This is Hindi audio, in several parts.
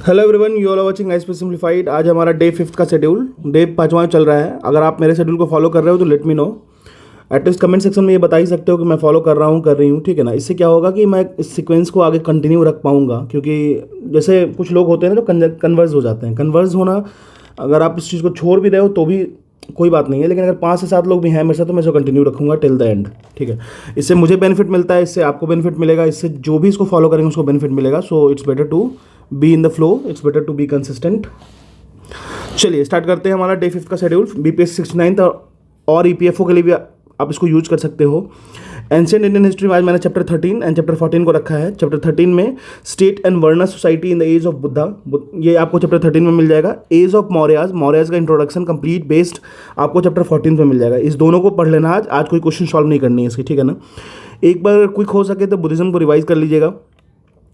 Hello everyone, you are watching ISP simplified. आज हमारा डे 5 का शेड्यूल, डे 5वां चल रहा है। अगर आप मेरे शेड्यूल को फॉलो कर रहे हो तो let me know. At least comment section में ये बता ही सकते हो कि मैं फॉलो कर रहा हूँ, कर रही हूँ, ठीक है ना। इससे क्या होगा कि मैं इस सीक्वेंस को आगे कंटिन्यू रख पाऊँगा, क्योंकि जैसे कुछ लोग होते हैं ना जो कन्वर्स हो जाते हैं। कन्वर्स होना, अगर आप इस चीज़ को छोड़ भी रहे हो तो भी कोई बात नहीं है, लेकिन अगर 5 से 7 लोग भी हैं मेरे साथ तो मैं इसको कंटिन्यू रखूँगा टिल द एंड, ठीक है। इससे मुझे बेनिफिट मिलता है, इससे आपको बेनिफिट मिलेगा, इससे जो भी इसको फॉलो करेंगे उसको बेनिफिट मिलेगा। So it's better to be in the flow, it's better to be consistent. चलिए स्टार्ट करते हैं हमारा डे 5 का शेड्यूल। बीपीएससी 69 और ईपीएफओ के लिए भी आप इसको यूज कर सकते हो। एंशिएंट इंडियन हिस्ट्री में आज मैंने चैप्टर 13 एंड चैप्टर 14 को रखा है। चैप्टर 13 में state and varna society in the age of Buddha, ये आपको चैप्टर 13 में मिल जाएगा। एज ऑफ मौर्याज का इंट्रोडक्शन कंप्लीट बेस्ड आपको चैप्टर 14 में मिल जाएगा। इस दोनों को पढ़ लेना आज कोई क्वेश्चन सॉल्व नहीं करनी है इसकी, ठीक है ना। एक बार क्विक हो सके तो बुद्धिज्म को रिवाइज कर लीजिएगा,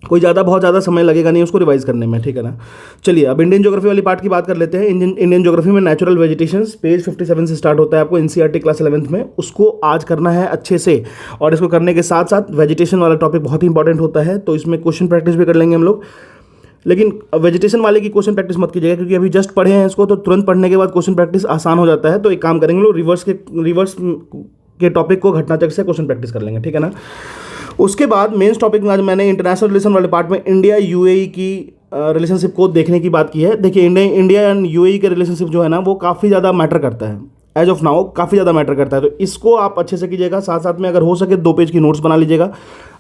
कोई बहुत ज़्यादा समय लगेगा नहीं उसको रिवाइज करने में, ठीक है ना। चलिए अब इंडियन ज्योग्राफी वाली पार्ट की बात कर लेते हैं। इंडियन ज्योग्राफी में नेचुरल वेजिटेशंस पेज 57 से स्टार्ट होता है आपको एनसीईआरटी क्लास 11th में, उसको आज करना है अच्छे से। और इसको करने के साथ साथ वेजिटेशन वाला टॉपिक बहुत ही इंपॉर्टेंट होता है, तो इसमें क्वेश्चन प्रैक्टिस भी कर लेंगे हम लोग। लेकिन वेजिटेशन वाले की क्वेश्चन प्रैक्टिस मत कीजिएगा, क्योंकि अभी जस्ट पढ़े हैं इसको, तो तुरंत पढ़ने के बाद क्वेश्चन प्रैक्टिस आसान हो जाता है। तो एक काम करेंगे लोग, रिवर्स के टॉपिक को घटनाचक्र से क्वेश्चन प्रैक्टिस कर लेंगे, ठीक है ना। उसके बाद मेंस टॉपिक में आज मैंने इंटरनेशनल रिलेशन वाले पार्ट में इंडिया यूएई की रिलेशनशिप को देखने की बात की है। देखिए इंडिया एंड यूएई के रिलेशनशिप जो है ना वो काफ़ी ज़्यादा मैटर करता है, एज ऑफ नाउ काफ़ी ज़्यादा मैटर करता है। तो इसको आप अच्छे से कीजिएगा, साथ साथ में अगर हो सके 2 पेज की नोट्स बना लीजिएगा।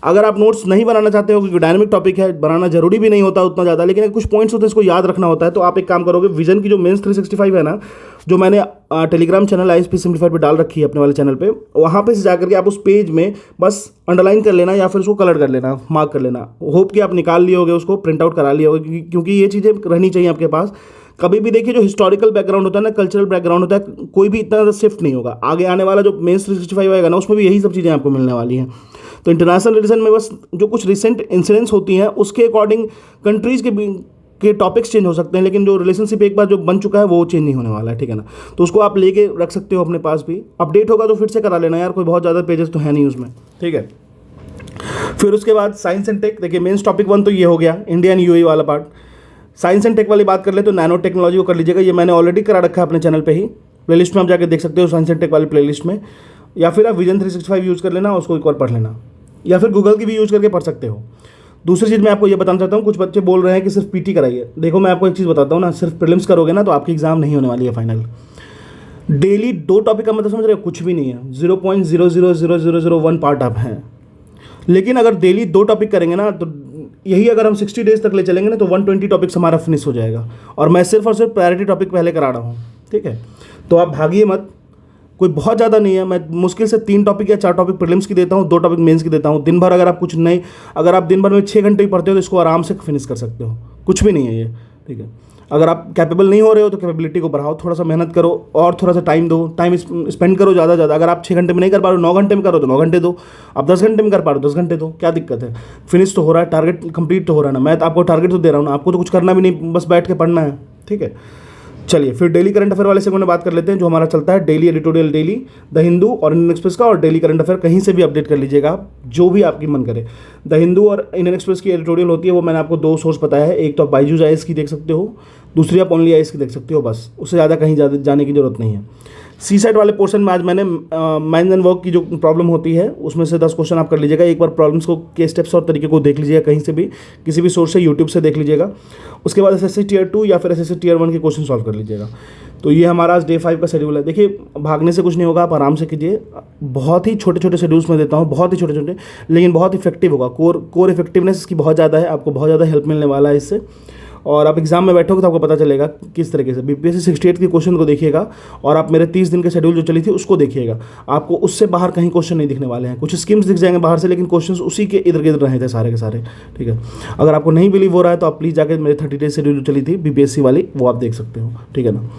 अगर आप नोट्स नहीं बनाना चाहते हो, क्योंकि डायनामिक टॉपिक है, बनाना जरूरी भी नहीं होता उतना ज़्यादा, लेकिन कुछ पॉइंट्स होते हैं इसको याद रखना होता है, तो आप एक काम करोगे, विजन की जो मेंस 365 है ना, जो मैंने टेलीग्राम चैनल आईएसपी सिंप्लीफाइड पे डाल रखी है अपने वाले चैनल पे, वहाँ पे से जाकर के आप उस पेज में बस अंडरलाइन कर लेना या फिर उसको कलर कर लेना, मार्क कर लेना। होप कि आप निकाल लिए होगे, उसको प्रिंट आउट करा लिए होगे, क्योंकि ये चीज़ें रहनी चाहिए आपके पास। कभी भी देखिए जो हिस्टोरिकल बैकग्राउंड होता है ना, कल्चरल बैकग्राउंड होता है, कोई भी इतना ज़्यादा शिफ्ट नहीं होगा। आगे आने वाला जो मेंस 365 आएगा ना, उसमें भी यही सब चीज़ें आपको मिलने वाली हैं। तो इंटरनेशनल रिलेशन में बस जो कुछ रिसेंट इंसिडेंट्स होती हैं उसके अकॉर्डिंग कंट्रीज़ के टॉपिक्स चेंज हो सकते हैं, लेकिन जो रिलेशनशिप एक बार जो बन चुका है वो चेंज नहीं होने वाला है, ठीक है ना। तो उसको आप लेके रख सकते हो अपने पास भी, अपडेट होगा तो फिर से करा लेना यार, कोई बहुत ज़्यादा पेजेस तो है नहीं उसमें, ठीक है। फिर उसके बाद साइंस एंड टेक, देखिए मेंस टॉपिक 1 तो ये हो गया, इंडिया एंड यूएई वाला पार्ट। साइंस एंड टेक वाली बात कर ले तो नैनो टेक्नोलॉजी को कर लीजिएगा, ये मैंने ऑलरेडी करा रखा है अपने चैनल पे ही, प्लेलिस्ट में आप जाके देख सकते हो साइंस एंड टेक वाली प्लेलिस्ट में। या फिर आप विजन 365 यूज़ कर लेना, उसको एक बार पढ़ लेना, या फिर गूगल की भी यूज़ करके पढ़ सकते हो। दूसरी चीज़ मैं आपको ये बताना चाहता हूँ, कुछ बच्चे बोल रहे हैं कि सिर्फ पीटी कराइए। देखो मैं आपको एक चीज़ बताता हूँ ना, सिर्फ प्रीलिम्स करोगे ना तो आपकी एग्जाम नहीं होने वाली है फाइनल। डेली 2 टॉपिक का मतलब समझ रहे हो, कुछ भी नहीं है, 0.00001 पार्ट आप हैं। लेकिन अगर डेली 2 टॉपिक करेंगे ना, तो यही अगर हम 60 डेज तक ले चलेंगे ना, तो 120 टॉपिक्स हमारा फिनिश हो जाएगा। और मैं सिर्फ और सिर्फ प्रायोरिटी टॉपिक पहले करा रहा हूँ, ठीक है। तो आप भागिए मत, कोई बहुत ज़्यादा नहीं है। मैं मुश्किल से 3 टॉपिक या 4 टॉपिक प्रीलिम्स की देता हूँ, 2 टॉपिक मेंस की देता हूँ। दिन भर अगर आप कुछ नहीं, अगर आप दिन भर में 6 घंटे ही पढ़ते हो तो इसको आराम से फिनिश कर सकते हो, कुछ भी नहीं है ये, ठीक है। अगर आप कैपेबल नहीं हो रहे हो तो कैपेबिलिटी को बढ़ाओ, थोड़ा सा मेहनत करो और थोड़ा सा टाइम दो, टाइम स्पेंड करो ज़्यादा ज़्यादा। अगर आप 6 घंटे में नहीं कर पा रहे हो, 9 घंटे में करो तो 9 घंटे दो। आप 10 घंटे में कर पा रहे हो 10 घंटे दो, क्या दिक्कत है। फिनिश तो हो रहा है, टारगेट कंप्लीट तो हो रहा है ना। मैं तो आपको टारगेट तो दे रहा हूँ ना, आपको तो कुछ करना भी नहीं, बस बैठ के पढ़ना है, ठीक है। चलिए फिर डेली करंट अफेयर वाले सेगमेंट में बात कर लेते हैं, जो हमारा चलता है daily editorial, daily the Hindu और इंडियन एक्सप्रेस का, और डेली करंट अफेयर कहीं से भी अपडेट कर लीजिएगा आप, जो भी आपकी मन करे। द हिंदू और इंडियन एक्सप्रेस की एडिटोरियल होती है, वो मैंने आपको 2 सोर्स बताया है, एक तो आप बाइजूस आईएएस की देख सकते हो, दूसरी आप ओनली आईएएस की देख सकते हो, बस उससे ज़्यादा कहीं जाने की जरूरत नहीं है। सी साइड वाले पोर्शन में आज मैंने माइंड एंड वर्क की जो प्रॉब्लम होती है उसमें से 10 क्वेश्चन आप कर लीजिएगा। एक बार प्रॉब्लम्स को के स्टेप्स और तरीके को देख लीजिएगा, कहीं से भी किसी भी सोर्स से, यूट्यूब से देख लीजिएगा। उसके बाद एसएससी टियर 2 या फिर एसएससी टियर 1 के क्वेश्चन सॉल्व कर लीजिएगा। तो ये हमारा आज डे 5 का शेड्यूल है। देखिए भागने से कुछ नहीं होगा, आप आराम से कीजिए। बहुत ही छोटे छोटे शेड्यूल्स में देता हूँ, बहुत ही छोटे छोटे, लेकिन बहुत इफेक्टिव होगा। कोर इफेक्टिवनेस इसकी बहुत ज़्यादा है, आपको बहुत ज़्यादा हेल्प मिलने वाला है इससे। और आप एग्जाम में बैठोगे तो आपको पता चलेगा किस तरीके से। बीपीएससी 68 के क्वेश्चन को देखिएगा और आप मेरे 30 दिन के शेड्यूल जो चली थी उसको देखिएगा, आपको उससे बाहर कहीं क्वेश्चन नहीं दिखने वाले हैं। कुछ स्कीम्स दिख जाएंगे बाहर से, लेकिन क्वेश्चन उसी के इधर गिर्द रहे थे सारे के सारे, ठीक है। अगर आपको नहीं बिलीव हो रहा है तो आप प्लीज़ जाकर मेरे 30 डेज शेड्यूल जो चली थी बीपीएससी वाली, वो आप देख सकते हो, ठीक है ना।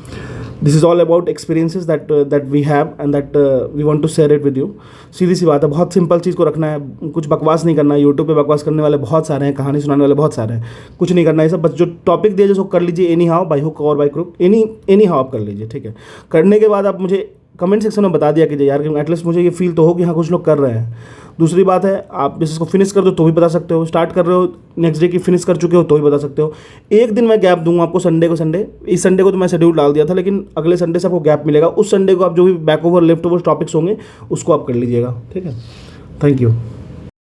This is all about experiences that we have and that we want to share it with you. सीधी सी बात है, बहुत सिंपल चीज़ को रखना है, कुछ बकवास नहीं करना है। यूट्यूब पे बकवास करने वाले बहुत सारे हैं, कहानी सुनाने वाले बहुत सारे हैं, कुछ नहीं करना है सब। बस जो टॉपिक दिया जिसको कर लीजिए, एनी हाउ, बाई हुक और बाई क्रुक, एनी हाउ आप कर लीजिए, ठीक है। करने के बाद आप मुझे कमेंट सेक्शन में बता दिया कीजिए यार कि एटलीस्ट मुझे ये फील तो हो कि हाँ कुछ लोग कर रहे हैं। दूसरी बात है, आप इसको फिनिश कर दो तो भी बता सकते हो, स्टार्ट कर रहे हो नेक्स्ट डे की फिनिश कर चुके हो तो भी बता सकते हो। एक दिन मैं गैप दूंगा आपको, संडे को। इस संडे को तो मैं शेड्यूल डाल दिया था, लेकिन अगले संडे से आपको गैप मिलेगा। उस संडे को आप जो भी back over left over topics होंगे उसको आप कर लीजिएगा, ठीक है। Thank you.